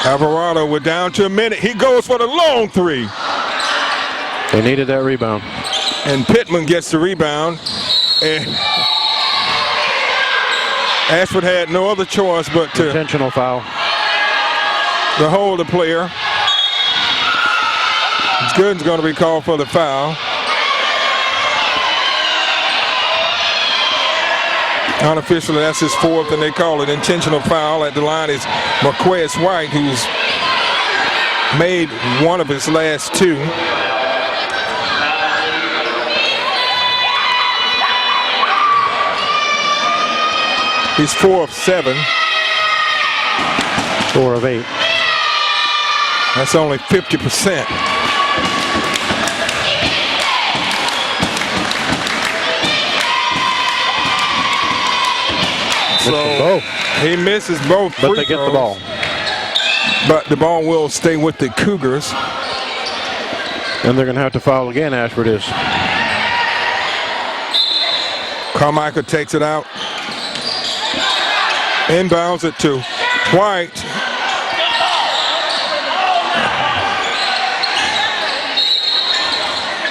Speaker 2: Alvarado, we're down to a minute. He goes for the long 3.
Speaker 3: They needed that rebound.
Speaker 2: And Pittman gets the rebound. And Ashford had no other choice but to
Speaker 3: intentional foul.
Speaker 2: To hold the player. Gooden's going to be called for the foul. Unofficially, that's his 4th, and they call it intentional foul. At the line is Marquez White, who's made 1 of his last 2. He's 4 of 7.
Speaker 3: 4 of 8.
Speaker 2: That's only 50%. So he misses both free
Speaker 3: but they get the ball.
Speaker 2: But the ball will stay with the Cougars.
Speaker 3: And they're going to have to foul again, Ashford is.
Speaker 2: Carmichael takes it out. Inbounds it to White.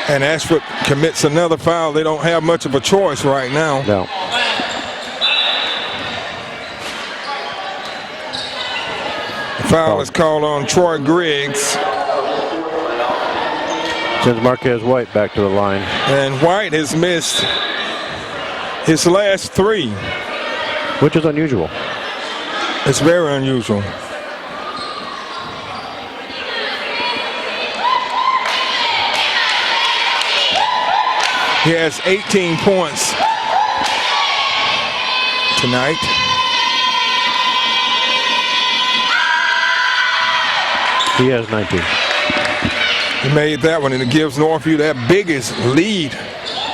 Speaker 2: And Ashford commits another foul. They don't have much of a choice right now.
Speaker 3: No.
Speaker 2: Foul is called on Troy Griggs.
Speaker 3: Sends Marquez White back to the line.
Speaker 2: And White has missed his last 3.
Speaker 3: Which is unusual.
Speaker 2: It's very unusual. He has 18 points tonight.
Speaker 3: He has 19.
Speaker 2: He made that one, and it gives Northview that biggest lead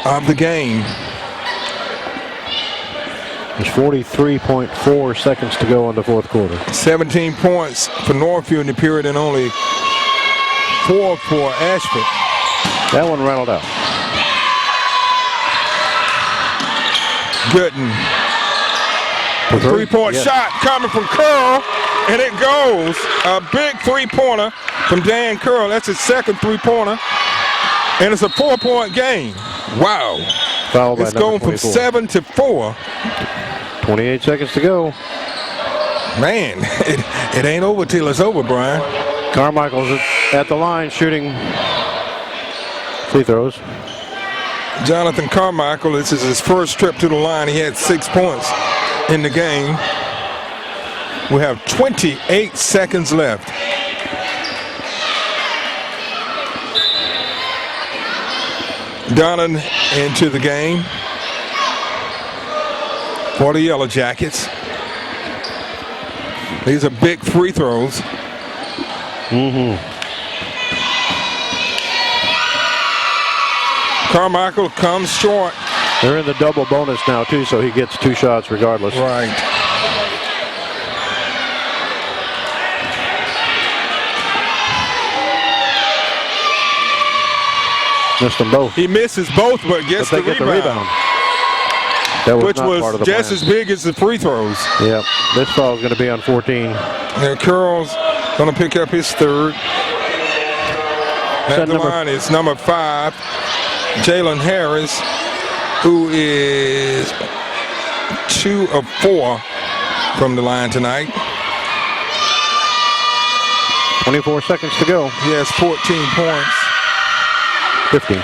Speaker 2: of the game.
Speaker 3: There's 43.4 seconds to go in the fourth quarter.
Speaker 2: 17 points for Northview in the period and only 4 for Ashford.
Speaker 3: That one rattled out.
Speaker 2: Gooden. A three-point shot coming from Curl, and it goes. A big three-pointer from Dan Curl. That's his second three-pointer, and it's a 4-point game. Wow. It's going from 7 to 4.
Speaker 3: 28 seconds to go.
Speaker 2: Man, it ain't over till it's over, Brian.
Speaker 3: Carmichael's at the line shooting free throws.
Speaker 2: Jonathan Carmichael, this is his first trip to the line. He had 6 points in the game. We have 28 seconds left. Donnan into the game for the Yellow Jackets. These are big free throws. Carmichael comes short.
Speaker 3: They're in the double bonus now, too, so he gets 2 shots regardless.
Speaker 2: Right.
Speaker 3: Missed them both.
Speaker 2: He misses both, but gets the rebound.
Speaker 3: That was
Speaker 2: which
Speaker 3: not part of the
Speaker 2: just
Speaker 3: plan.
Speaker 2: as big as the free throws.
Speaker 3: Yep. This foul is going to be on 14.
Speaker 2: And Curl's going to pick up his third. At the line is number 5, Jalen Harris, who is 2 of 4 from the line tonight.
Speaker 3: 24 seconds to go.
Speaker 2: He has 14 points.
Speaker 3: 15.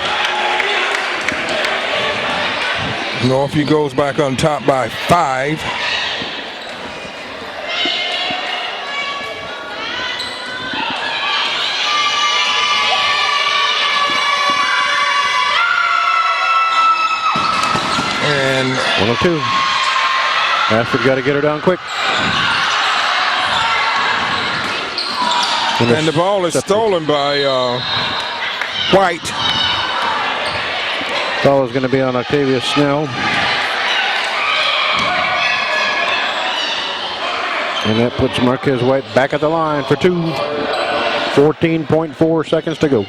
Speaker 2: Northview goes back on top by 5. And
Speaker 3: 102. Ashford got to get her down quick.
Speaker 2: And the ball is stolen by White.
Speaker 3: Foul is going to be on Octavius Snell. And that puts Marquez White back at the line for 2. 14.4 seconds to go.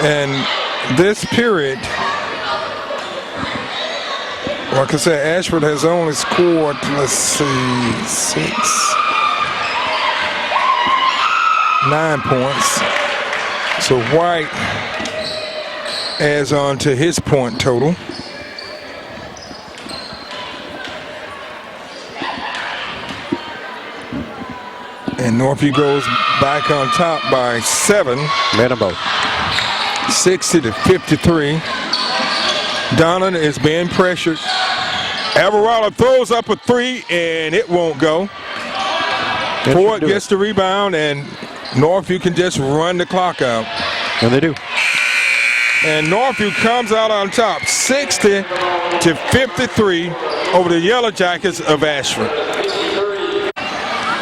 Speaker 2: And this period, like I said, Ashford has only scored, let's see, 9 points. So White adds on to his point total. And Northview goes back on top by 7.
Speaker 3: Man them both.
Speaker 2: 60 to 53. Donnan is being pressured. Alvarado throws up a 3 and it won't go. Ford gets the rebound and Northview can just run the clock out.
Speaker 3: And they do.
Speaker 2: And Northview comes out on top, 60 to 53 over the Yellow Jackets of Ashford.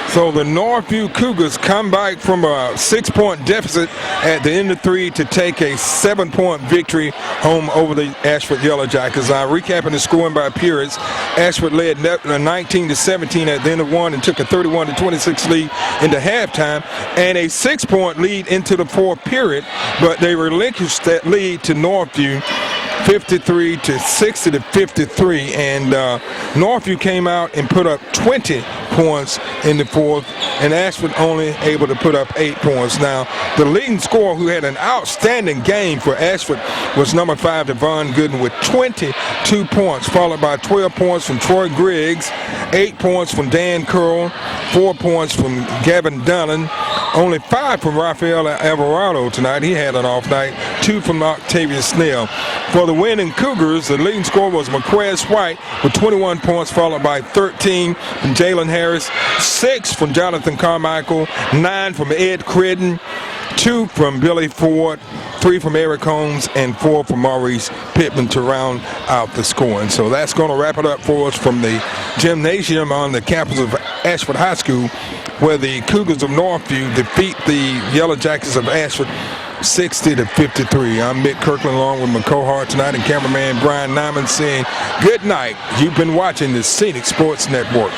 Speaker 2: So the Northview Cougars come back from a 6-point deficit at the end of 3 to take a 7-point victory home over the Ashford Yellow Jackets. Now, recapping the scoring by periods, Ashford led 19 to 17 at the end of 1 and took a 31 to 26 lead into halftime and a 6-point lead into the 4th period, but they relinquished that lead to Northview 53 to 60 to 53, and Northview came out and put up 20 points in the 4th, and Ashford only able to put up 8 points. Now, the leading scorer who had an outstanding game for Ashford was number 5, Devon Gooden, with 22 points, followed by 12 points from Troy Griggs, 8 points from Dan Curl, 4 points from Gavin Dunnan, only 5 from Rafael Alvarado tonight. He had an off night. 2 from Octavius Snell. For the winning Cougars, the leading scorer was Marquez White with 21 points, followed by 13 from Jalen Harris, 6 from Jonathan Carmichael, 9 from Ed Credden, 2 from Billy Ford, 3 from Eric Holmes, and 4 from Maurice Pittman to round out the scoring. So that's going to wrap it up for us from the gymnasium on the campus of Ashford High School, where the Cougars of Northview defeat the Yellow Jackets of Ashford 60-53. I'm Mick Kirkland along with my co-host tonight and cameraman Brian Nyman saying good night. You've been watching the Scenic Sports Network.